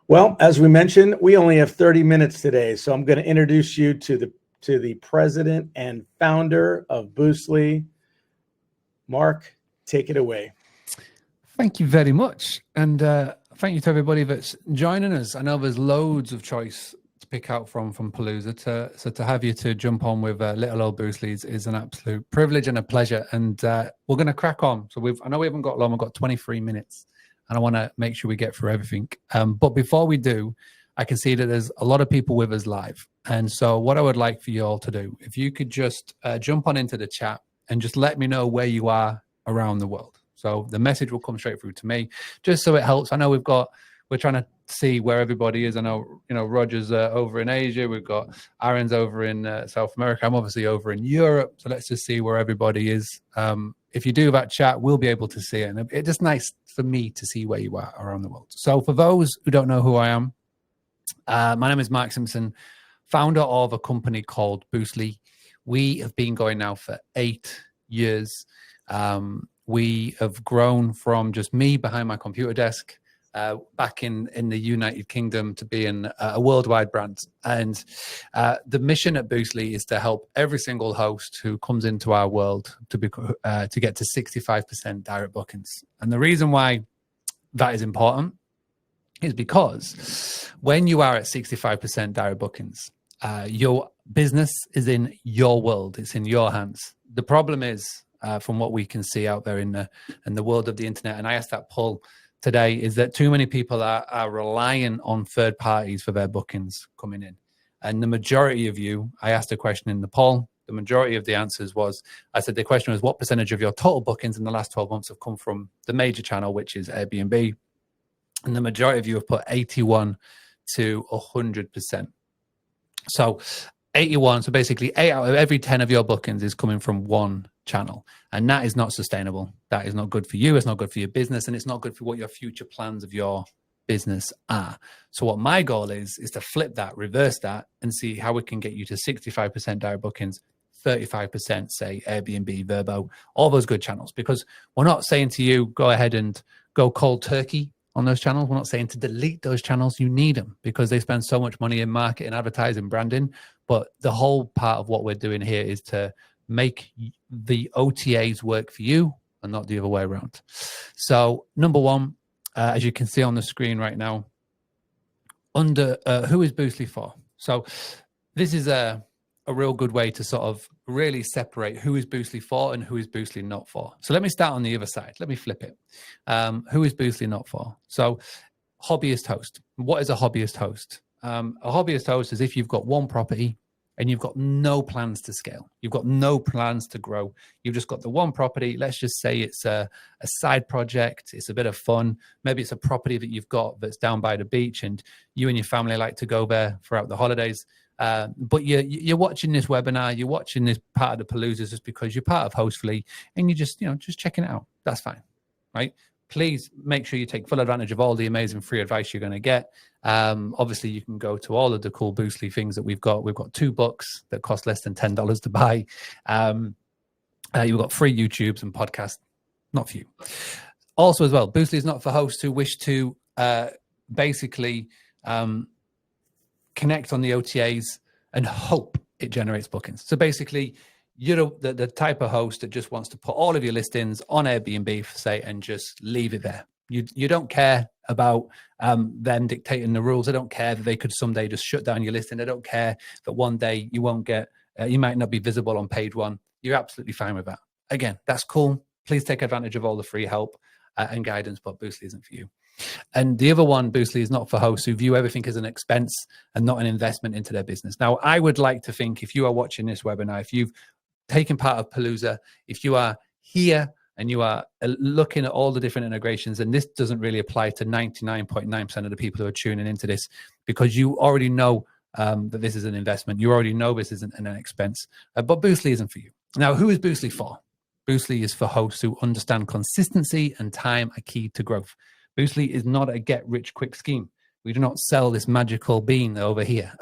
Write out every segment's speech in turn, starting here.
Well, as we mentioned, we only have 30 minutes today, so I'm going to introduce you to the president and founder of Boostly. Mark, take it away. Thank you very much, and thank you to everybody that's joining us. I know there's loads of choice to pick out from Palooza, so to have you to jump on with little old Boostly is an absolute privilege and a pleasure. And we're going to crack on. So I know we haven't got long. We've got 23 minutes. And I want to make sure we get through everything. But before we do, I can see that there's a lot of people with us live. And so what I would like for you all to do, if you could just jump on into the chat and just let me know where you are around the world. So the message will come straight through to me, just so it helps. I know we're trying to see where everybody is. I know, Roger's over in Asia. We've got Aaron's over in South America. I'm obviously over in Europe. So let's just see where everybody is. If you do that chat, we'll be able to see it. And it's just nice for me to see where you are around the world. So for those who don't know who I am, my name is Maximising, founder of a company called Boostly. We have been going now for 8 years. We have grown from just me behind my computer desk back in the United Kingdom to being a worldwide brand. And the mission at Boostly is to help every single host who comes into our world to get to 65% direct bookings. And the reason why that is important is because when you are at 65% direct bookings, your business is in your world. It's in your hands. The problem is, from what we can see out there in the world of the internet, and I asked that poll today, is that too many people are relying on third parties for their bookings coming in. And the majority of you, I asked a question in the poll, the majority of the answers was, I said the question was, what percentage of your total bookings in the last 12 months have come from the major channel, which is Airbnb? And the majority of you have put 81 to 100%. So 81, so basically 8 out of every 10 of your bookings is coming from one channel. And that is not sustainable. That is not good for you. It's not good for your business. And it's not good for what your future plans of your business are. So what my goal is to flip that, reverse that, and see how we can get you to 65% direct bookings, 35% say Airbnb, Verbo, all those good channels. Because we're not saying to you, go ahead and go cold turkey on those channels. We're not saying to delete those channels. You need them because they spend so much money in marketing, advertising, branding. But the whole part of what we're doing here is to make the OTAs work for you and not the other way around. So number one, as you can see on the screen right now, under who is Boostly for? So this is a real good way to sort of really separate who is Boostly for and who is Boostly not for. So let me start on the other side. Let me flip it. Who is Boostly not for? So hobbyist host. What is a hobbyist host? A hobbyist host is if you've got one property and you've got no plans to scale. You've got no plans to grow. You've just got the one property. Let's just say it's a side project. It's a bit of fun. Maybe it's a property that you've got that's down by the beach and you and your family like to go there throughout the holidays. But you're watching this webinar, you're watching this part of the Palooza just because you're part of Hostfully and you're just checking it out. That's fine, right? Please make sure you take full advantage of all the amazing free advice you're going to get. Obviously, you can go to all of the cool Boostly things that we've got. We've got 2 books that cost less than $10 to buy. You've got free YouTubes and podcasts, not for you. Also as well, Boostly is not for hosts who wish to basically connect on the OTAs and hope it generates bookings. So basically, you're the type of host that just wants to put all of your listings on Airbnb, say, and just leave it there. You don't care about them dictating the rules. They don't care that they could someday just shut down your listing. They don't care that one day you won't get, you might not be visible on page 1. You're absolutely fine with that. Again, that's cool. Please take advantage of all the free help and guidance, but Boostly isn't for you. And the other one, Boostly, is not for hosts who view everything as an expense and not an investment into their business. Now, I would like to think if you are watching this webinar, if you've taken part of Palooza, if you are here and you are looking at all the different integrations, and this doesn't really apply to 99.9% of the people who are tuning into this, because you already know that this is an investment. You already know this isn't an expense, but Boostly isn't for you. Now, who is Boostly for? Boostly is for hosts who understand consistency and time are key to growth. Boostly is not a get-rich-quick scheme. We do not sell this magical bean over here.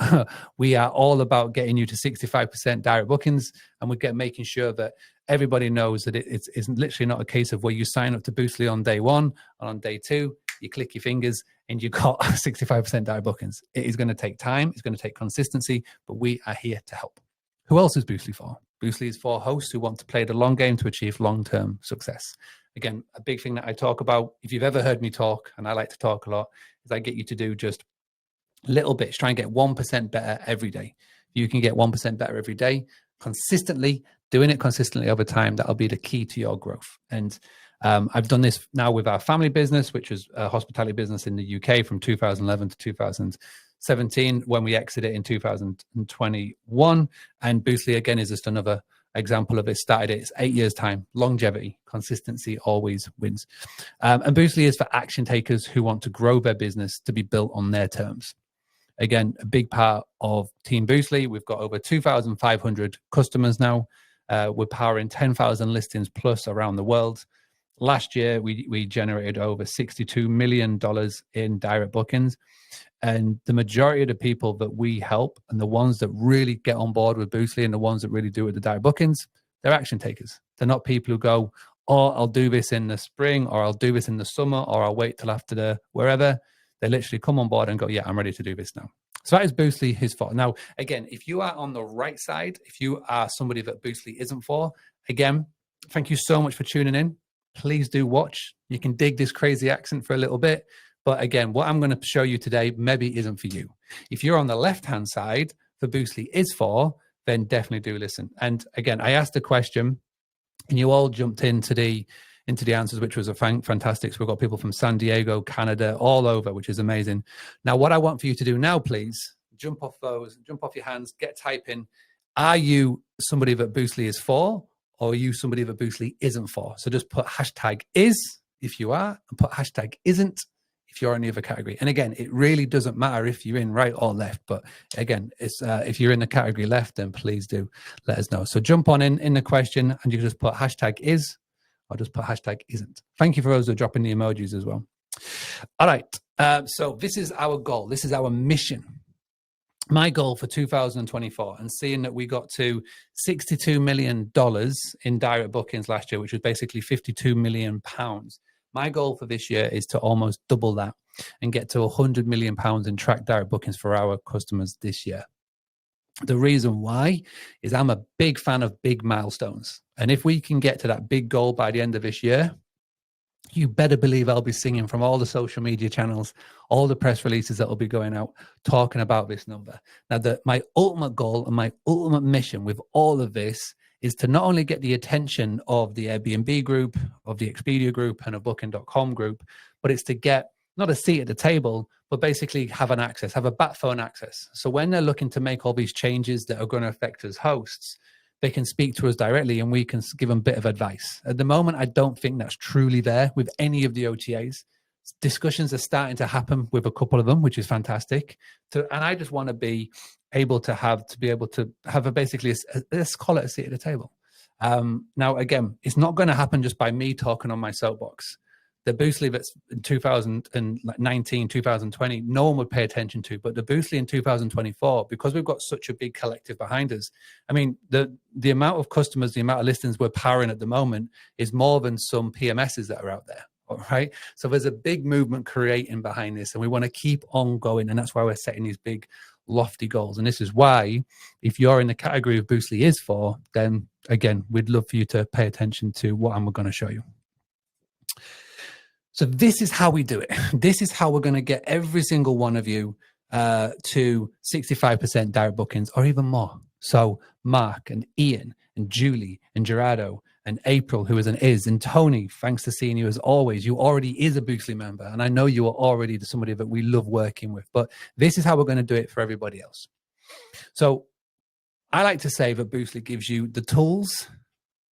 We are all about getting you to 65% direct bookings, and we get making sure that everybody knows that it's literally not a case of where you sign up to Boostly on day 1 and on day 2, you click your fingers and you got 65% direct bookings. It is going to take time. It's going to take consistency, but we are here to help. Who else is Boostly for? Boostly is for hosts who want to play the long game to achieve long-term success. Again, a big thing that I talk about, if you've ever heard me talk, and I like to talk a lot, is I get you to do just little bits. Try and get 1% better every day. If you can get 1% better every day, consistently, doing it consistently over time, that'll be the key to your growth. And I've done this now with our family business, which was a hospitality business in the UK from 2011 to 2017, when we exited in 2021. And Boostly, again, is just another example of it. Started it. It's 8 years time. Longevity, consistency always wins. And Boostly is for action takers who want to grow their business to be built on their terms. Again, a big part of Team Boostly. We've got over 2,500 customers now. We're powering 10,000 listings plus around the world. Last year, we generated over $62 million in direct bookings. And the majority of the people that we help and the ones that really get on board with Boostly and the ones that really do it with the direct bookings, they're action takers. They're not people who go, oh, I'll do this in the spring, or I'll do this in the summer, or I'll wait till after the wherever. They literally come on board and go, yeah, I'm ready to do this now. So that is Boostly, his fault. Now, again, if you are on the right side, if you are somebody that Boostly isn't for, again, thank you so much for tuning in. Please do watch. You can dig this crazy accent for a little bit. But again, what I'm going to show you today maybe isn't for you. If you're on the left-hand side, for Boostly is for, then definitely do listen. And again, I asked a question and you all jumped into the answers, which was fantastic. So we've got people from San Diego, Canada, all over, which is amazing. Now, what I want for you to do now, please, jump off your hands, get typing. Are you somebody that Boostly is for, or are you somebody that Boostly isn't for? So just put hashtag is if you are, and put hashtag isn't if you're in the other category. And again, it really doesn't matter if you're in right or left, but again, it's if you're in the category left, then please do let us know. So jump on in the question and you can just put hashtag is, or just put hashtag isn't. Thank you for those who are dropping the emojis as well. All right. So this is our goal. This is our mission. My goal for 2024, and seeing that we got to $62 million in direct bookings last year, which was basically 52 million pounds. My goal for this year is to almost double that and get to 100 million pounds in tracked direct bookings for our customers this year. The reason why is I'm a big fan of big milestones. And if we can get to that big goal by the end of this year, you better believe I'll be singing from all the social media channels, all the press releases that will be going out, talking about this number. Now, my ultimate goal and my ultimate mission with all of this is to not only get the attention of the Airbnb group, of the Expedia group, and of Booking.com group, but it's to get not a seat at the table, but basically have an access, have a bat phone access. So when they're looking to make all these changes that are going to affect us hosts, they can speak to us directly and we can give them a bit of advice. At the moment, I don't think that's truly there with any of the OTAs. Discussions are starting to happen with a couple of them, which is fantastic. And I just want to be able to have basically, let's call it a seat at the table. Now, again, it's not going to happen just by me talking on my soapbox. The Boostly that's in 2019, 2020, no one would pay attention to. But the Boostly in 2024, because we've got such a big collective behind us, I mean, the amount of customers, the amount of listings we're powering at the moment is more than some PMSs that are out there. All right. So there's a big movement creating behind this, and we want to keep on going. And that's why we're setting these big, lofty goals. And this is why, if you're in the category of Boostly is for, then again, we'd love for you to pay attention to what I'm going to show you. So this is how we do it. This is how we're going to get every single one of you to 65% direct bookings or even more. So Mark and Ian and Julie and Gerardo and April, who is an is, and Tony, thanks to seeing you as always. You already is a Boostly member, and I know you are already somebody that we love working with. But this is how we're going to do it for everybody else. So I like to say that Boostly gives you the tools,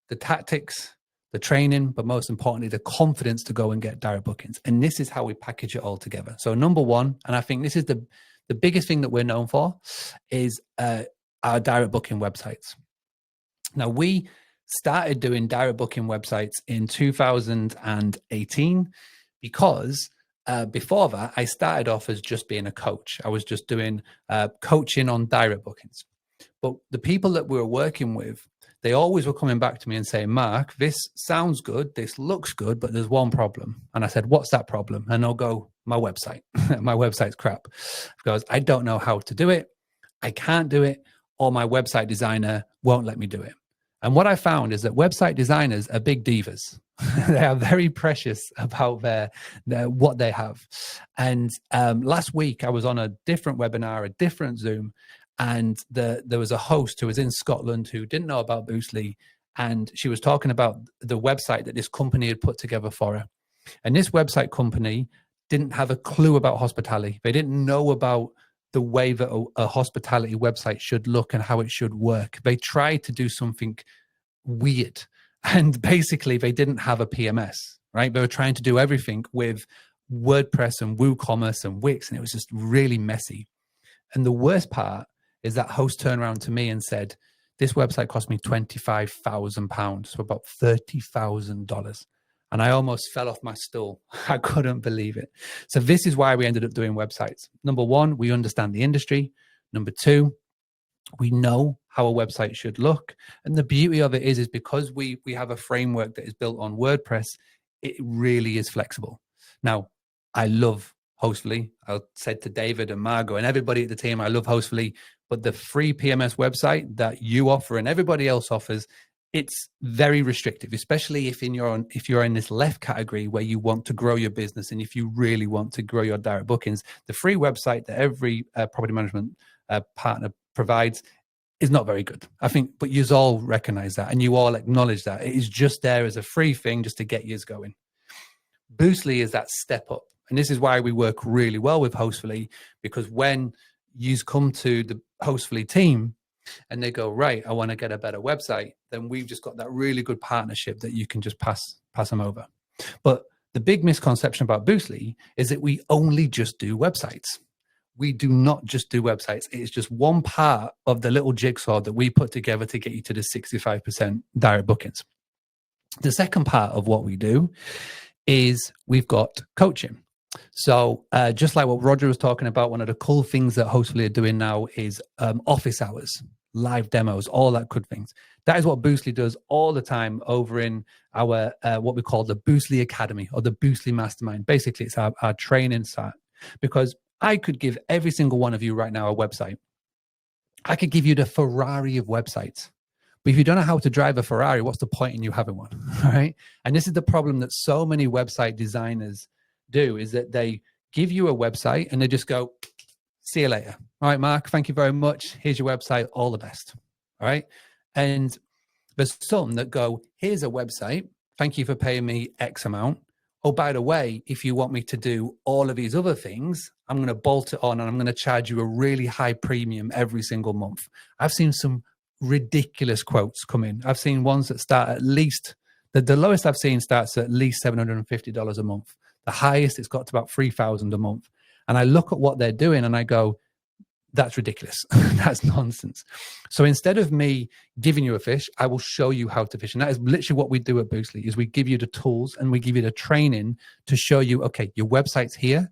the tactics, the training, but most importantly, the confidence to go and get direct bookings. And this is how we package it all together. So number one, and I think this is the biggest thing that we're known for, is our direct booking websites. Now, we started doing direct booking websites in 2018 because before that, I started off as just being a coach. I was just doing coaching on direct bookings. But the people that we were working with, they always were coming back to me and saying, Mark, this sounds good, this looks good, but there's one problem. And I said, what's that problem? And they'll go, my website. My website's crap because I don't know how to do it. I can't do it, or my website designer won't let me do it. And what I found is that website designers are big divas. They are very precious about their what they have. And last week I was on a different webinar, a different Zoom, and there was a host who was in Scotland who didn't know about Boostly, and she was talking about the website that this company had put together for her. And this website company didn't have a clue about hospitality. They didn't know about the way that a hospitality website should look and how it should work. They tried to do something weird, and basically they didn't have a PMS, right? They were trying to do everything with WordPress and WooCommerce and Wix, and it was just really messy. And the worst part is that host turned around to me and said, this website cost me £25,000, so about $30,000. And I almost fell off my stool. I couldn't believe it. So this is why we ended up doing websites. Number one, we understand the industry. Number two, we know how a website should look. And the beauty of it is because we have a framework that is built on WordPress, it really is flexible. Now, I love Hostfully. I said to David and Margot and everybody at the team, I love Hostfully, but the free PMS website that you offer and everybody else offers, it's very restrictive, especially if you're in this left category where you want to grow your business and if you really want to grow your direct bookings. The free website that every property management partner provides is not very good, I think, but you all recognize that and you all acknowledge that. It is just there as a free thing just to get you going. Boostly is that step up. And this is why we work really well with Hostfully, because when you come to the Hostfully team, and they go, right, I want to get a better website, then we've just got that really good partnership that you can just pass them over. But the big misconception about Boostly is that we only just do websites. We do not just do websites. It's just one part of the little jigsaw that we put together to get you to the 65% direct bookings. The second part of what we do is we've got coaching. So just like what Roger was talking about, one of the cool things that Hostfully are doing now is office hours, live demos, all that good things. That is what Boostly does all the time over in our what we call the Boostly Academy or the Boostly Mastermind. Basically, it's our training site, because I could give every single one of you right now a website. I could give you the Ferrari of websites. But if you don't know how to drive a Ferrari, what's the point in you having one, right? And this is the problem that so many website designers do, is that they give you a website and they just go, see you later. All right, Mark, thank you very much. Here's your website. All the best. All right. And there's some that go, here's a website. Thank you for paying me X amount. Oh, by the way, if you want me to do all of these other things, I'm going to bolt it on and I'm going to charge you a really high premium every single month. I've seen some ridiculous quotes come in. I've seen ones that start at least, the lowest I've seen starts at least $750 a month. The highest, it's got to about $3,000 a month. And I look at what they're doing and I go, that's ridiculous. That's nonsense. So instead of me giving you a fish, I will show you how to fish. And that is literally what we do at Boostly, is we give you the tools and we give you the training to show you, okay, your website's here.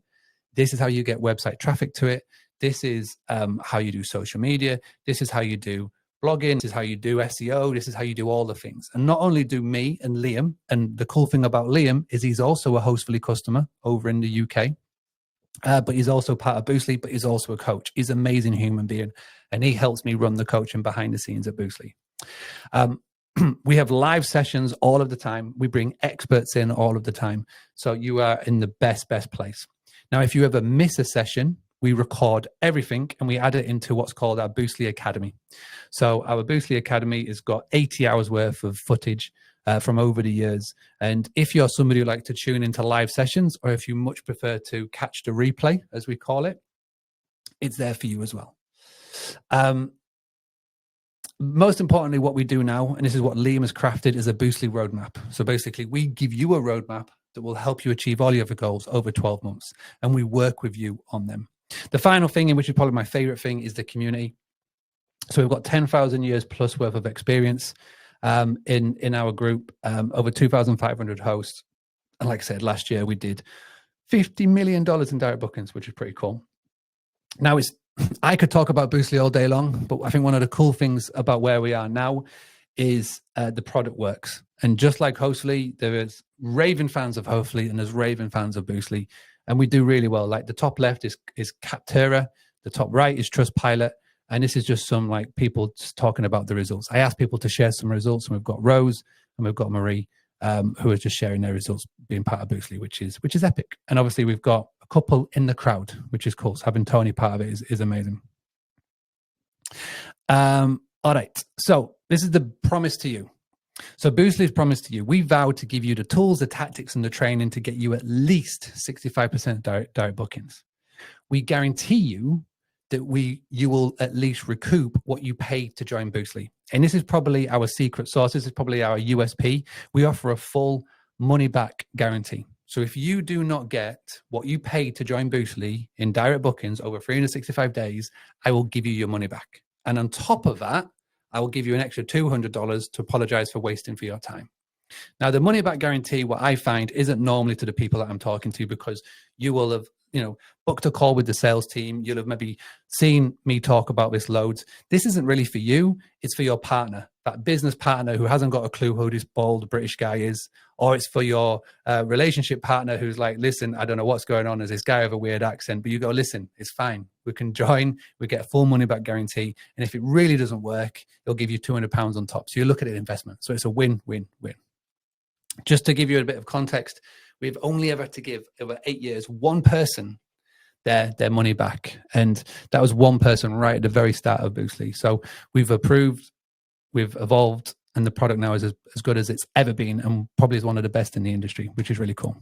This is how you get website traffic to it. This is how you do social media. This is how you do blogging. This is how you do SEO. This is how you do all the things. And not only do me and Liam, and the cool thing about Liam is he's also a Hostfully customer over in the UK. But he's also part of Boostly, but he's also a coach. He's an amazing human being, and he helps me run the coaching behind the scenes at Boostly. We have live sessions all of the time. We bring experts in all of the time. So you are in the best place. Now, if you ever miss a session, we record everything and we add it into what's called our Boostly Academy. So our Boostly Academy has got 80 hours worth of footage from over the years. And if you're somebody who like to tune into live sessions, or if you much prefer to catch the replay, as we call it, it's there for you as well. Most importantly, what we do now, and this is what Liam has crafted, is a Boostly roadmap. So basically, we give you a roadmap that will help you achieve all your goals over 12 months. And we work with you on them. The final thing, and which is probably my favorite thing, is the community. So we've got 10,000 years plus worth of experience in our group, over 2,500 hosts. And like I said, last year we did $50 million in direct bookings, which is pretty cool. Now, I could talk about Boostly all day long, but I think one of the cool things about where we are now is the product works. And just like Hostfully, there is raving fans of Hostfully and there's raving fans of Boostly. and we do really well. Like the top left is Capterra, the top right is Trustpilot, and this is just some like people just talking about the results. I asked people to share some results, and we've got Rose and we've got Marie, who are just sharing their results being part of Boostly, which is epic. And obviously we've got a couple in the crowd, which is cool. So having Tony part of it is amazing. All right, so this is the promise to you. So Boostly's promise to you, we vow to give you the tools, the tactics, and the training to get you at least 65% direct bookings. We guarantee you that you will at least recoup what you paid to join Boostly. And this is probably our secret sauce. This is probably our USP. We offer a full money back guarantee. So if you do not get what you paid to join Boostly in direct bookings over 365 days, I will give you your money back. And on top of that, I will give you an extra $200 to apologize for wasting for your time. Now, the money back guarantee, what I find, isn't normally to the people that I'm talking to, because you will have, booked a call with the sales team. You'll have maybe seen me talk about this loads. This isn't really for you. It's for your partner, that business partner who hasn't got a clue who this bald British guy is. Or it's for your relationship partner who's like, listen, I don't know what's going on. There's this guy with a weird accent, but you go, listen, it's fine. We can join. We get a full money back guarantee. And if it really doesn't work, they'll give you £200 on top. So you look at it investment. So it's a win-win-win. Just to give you a bit of context, we've only ever to give over 8 years, one person their money back. And that was one person right at the very start of Boostly. So we've approved, we've evolved, and the product now is as good as it's ever been, and probably is one of the best in the industry, which is really cool.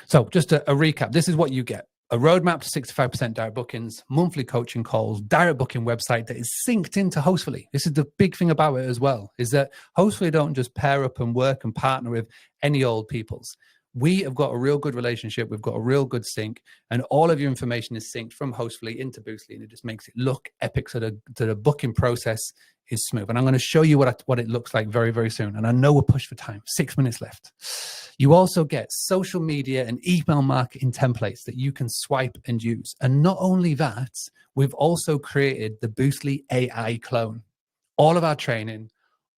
So just a recap, this is what you get. A roadmap to 65% direct bookings, monthly coaching calls, direct booking website that is synced into Hostfully. This is the big thing about it as well, is that Hostfully don't just pair up and work and partner with any old peoples. We have got a real good relationship. We've got a real good sync, and all of your information is synced from Hostfully into Boostly, and it just makes it look epic. So the booking process is smooth. And I'm going to show you what it looks like very, very soon. And I know we're pushed for time, 6 minutes left. You also get social media and email marketing templates that you can swipe and use. And not only that, we've also created the Boostly AI clone. All of our training,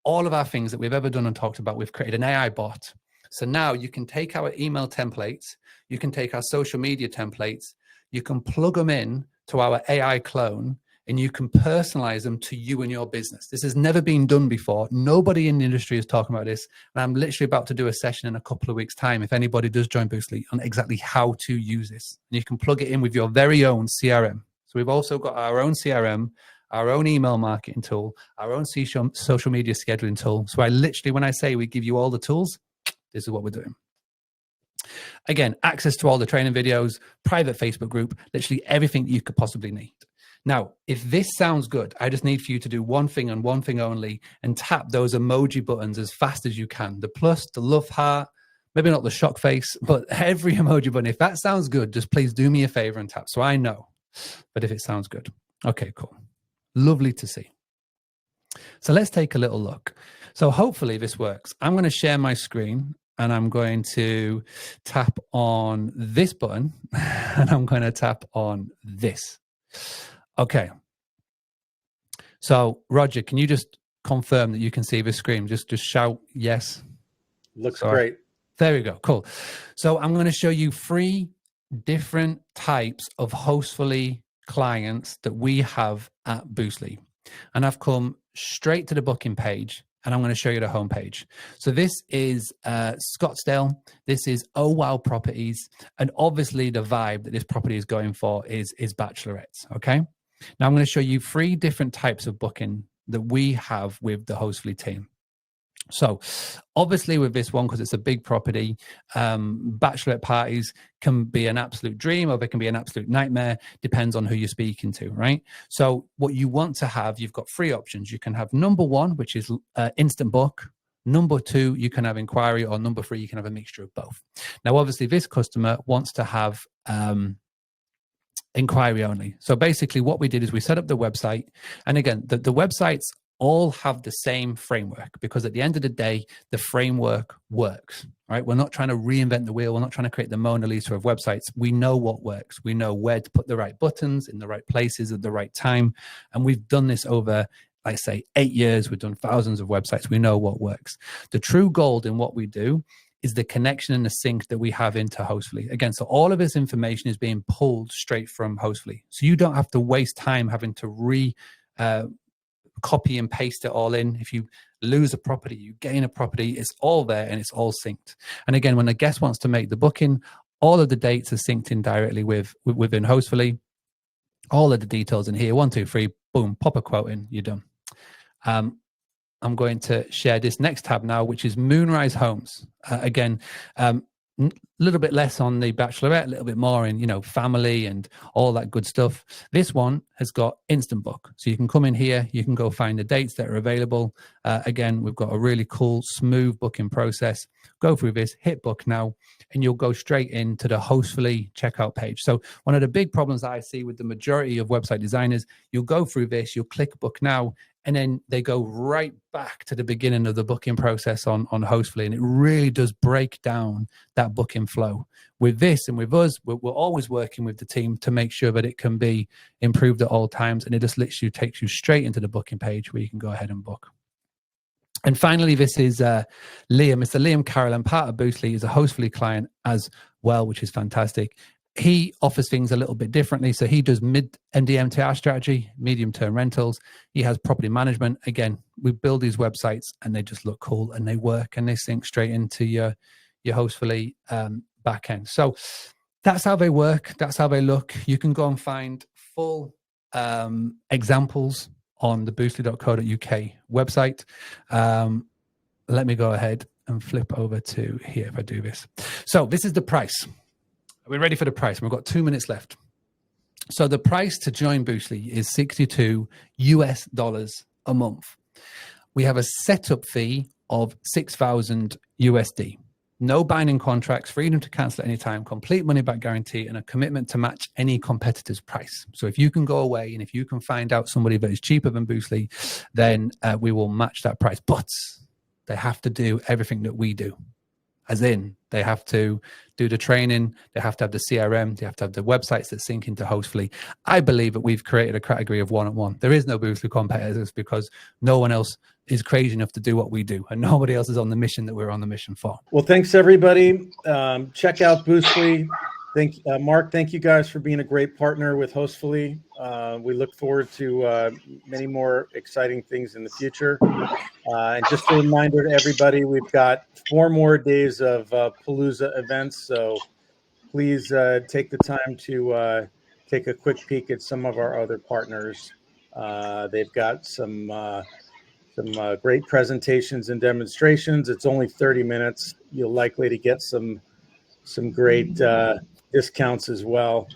all of our things that we've ever done and talked about, we've created an AI bot. So now you can take our email templates, you can take our social media templates, you can plug them in to our AI clone, and you can personalize them to you and your business. This has never been done before. Nobody in the industry is talking about this. And I'm literally about to do a session in a couple of weeks' time, if anybody does join Boostly, on exactly how to use this. And you can plug it in with your very own CRM. So we've also got our own CRM, our own email marketing tool, our own social media scheduling tool. So I literally, when I say we give you all the tools, this is what we're doing. Again, access to all the training videos, private Facebook group, literally everything you could possibly need. Now, if this sounds good, I just need for you to do one thing and one thing only, and tap those emoji buttons as fast as you can. The plus, the love heart, maybe not the shock face, but every emoji button. If that sounds good, just please do me a favor and tap so I know. But if it sounds good. Okay, cool. Lovely to see. So let's take a little look. So hopefully this works. I'm going to share my screen, and I'm going to tap on this button, and I'm going to tap on this. Okay. So Roger, can you just confirm that you can see the screen? Just shout yes. Looks great. There we go. Cool. So I'm going to show you 3 different types of Hostfully clients that we have at Boostly. And I've come straight to the booking page, and I'm going to show you the homepage. So this is Scottsdale. This is Oh Wow Properties. And obviously the vibe that this property is going for is bachelorettes. Okay. Now I'm going to show you 3 different types of booking that we have with the Hostfully team. So obviously with this one, because it's a big property, bachelorette parties can be an absolute dream, or they can be an absolute nightmare, depends on who you're speaking to, right? So what you want to have, you've got 3 options. You can have number 1, which is instant book. Number 2, you can have inquiry, or number 3, you can have a mixture of both. Now, obviously this customer wants to have inquiry only. So basically what we did is we set up the website. And again, the websites all have the same framework, because at the end of the day, the framework works, right? We're not trying to reinvent the wheel. We're not trying to create the Mona Lisa of websites. We know what works. We know where to put the right buttons in the right places at the right time. And we've done this over, like I say, 8 years. We've done thousands of websites. We know what works. The true gold in what we do is the connection and the sync that we have into Hostfully. Again, so all of this information is being pulled straight from Hostfully. So you don't have to waste time having to copy and paste it all in. If you lose a property, you gain a property, it's all there and it's all synced. And again, when a guest wants to make the booking, all of the dates are synced in directly within Hostfully. All of the details in here, 1, 2, 3, boom, pop a quote in, you're done. I'm going to share this next tab now, which is Moonrise Homes. Again, a little bit less on the bachelorette, a little bit more in, you know, family and all that good stuff. This one has got instant book. So you can come in here, you can go find the dates that are available. Again, we've got a really cool, smooth booking process. Go through this, hit book now, and you'll go straight into the Hostfully checkout page. So one of the big problems I see with the majority of website designers, you'll go through this, you'll click book now, and then they go right back to the beginning of the booking process on Hostfully. And it really does break down that booking flow. With this and with us, we're always working with the team to make sure that it can be improved at all times. And it just literally takes you straight into the booking page where you can go ahead and book. And finally, this is Liam. Mr. Liam Carroll, and part of Boostly is a Hostfully client as well, which is fantastic. He offers things a little bit differently. So he does mid-MDMTR strategy, medium-term rentals. He has property management. Again, we build these websites and they just look cool and they work and they sync straight into your Hostfully backend. So that's how they work. That's how they look. You can go and find full examples on the boostly.co.uk website. Let me go ahead and flip over to here if I do this. So this is the price. Are we ready for the price? We've got 2 minutes left. So the price to join Boostly is $62 a month. We have a setup fee of $6,000 USD. No binding contracts, freedom to cancel at any time, complete money back guarantee, and a commitment to match any competitor's price. So if you can go away and if you can find out somebody that is cheaper than Boostly, then we will match that price. But they have to do everything that we do. As in, they have to do the training, they have to have the CRM, they have to have the websites that sync into Hostfully. I believe that we've created a category of one-on-one. There is no Boostly competitors because no one else is crazy enough to do what we do, and nobody else is on the mission that we're on the mission for. Well, thanks everybody. Check out Boostly. Mark, thank you guys for being a great partner with Hostfully. We look forward to many more exciting things in the future. And just a reminder to everybody, we've got 4 more days of Palooza events. So please take the time to take a quick peek at some of our other partners. They've got some great presentations and demonstrations. It's only 30 minutes. You'll likely to get some great discounts as well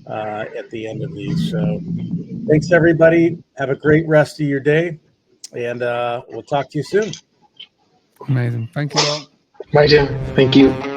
at the end of these. So thanks everybody. Have a great rest of your day, and we'll talk to you soon. Amazing. Thank you all. Bye, Jim. Thank you.